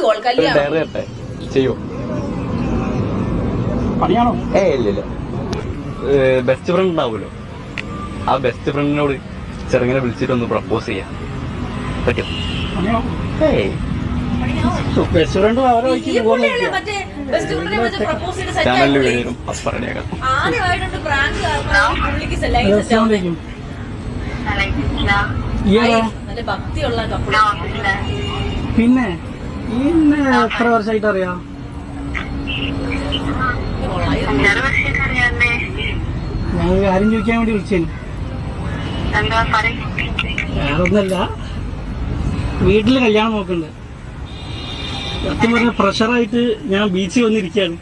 Call കല്യാണം ചെയ്യോ? പണിയാണോ? ഇല്ല. ബെസ്റ്റ് ഫ്രണ്ട് ഉണ്ടാവുമല്ലോ, ആ ബെസ്റ്റ് ഫ്രണ്ടിനോട് ചെറുങ്ങനെ വിളിച്ചിട്ടൊന്ന് പ്രപ്പോസ് ചെയ്യാം പറ്റും? ബെസ്റ്റ് ഫ്രണ്ട് അവരെ ചാനലിൽ വീഴും അപ്പൊ പറഞ്ഞേക്കാം. പിന്നെ ഇന്നെ എത്ര വർഷമായിട്ട് അറിയാം? ഞാൻ കാര്യം ചോദിക്കാൻ വേണ്ടി വിളിച്ചേന്. വേറൊന്നല്ല, വീട്ടില് കല്യാണം നോക്കുന്നുണ്ട്. സത്യം പറഞ്ഞ പ്രഷറായിട്ട് ഞാൻ ബീച്ചിൽ വന്നിരിക്കുകയാണ്.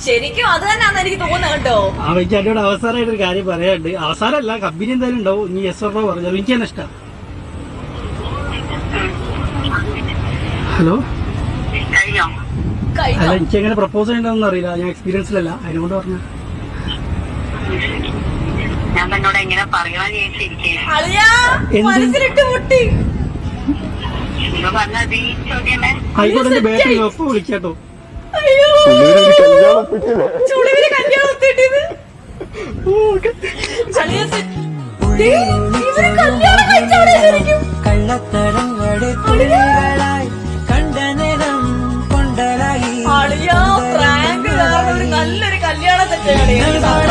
ശരിക്കും അത് തന്നെയാന്ന് എനിക്ക് തോന്നുന്നത് കേട്ടോ. അവയ്ക്ക് എന്നോട് അവസാനമായിട്ടൊരു കാര്യം പറയാനുണ്ട്. അവസാനമല്ല, കമ്പനി എന്തായാലും ഉണ്ടാവും. നീ എസ് ഓർമ്മ പറഞ്ഞത് എനിക്ക് തന്നെ ഇഷ്ടം. ഹലോ, അല്ല എനിക്ക് എങ്ങനെ പ്രപ്പോസ് ചെയ്യണമെന്ന് അറിയില്ല, ഞാൻ എക്സ്പീരിയൻസിലല്ല, അതിനോട് പറഞ്ഞു. ആയിക്കോട്ടെ, എന്റെ ബാറ്ററി ഒപ്പം വിളിക്കാട്ടോ. കള്ളത്തടങ്ങളെ കണ്ട നേരം കൊണ്ടലായി നല്ലൊരു കല്യാണം സെറ്റാണ്.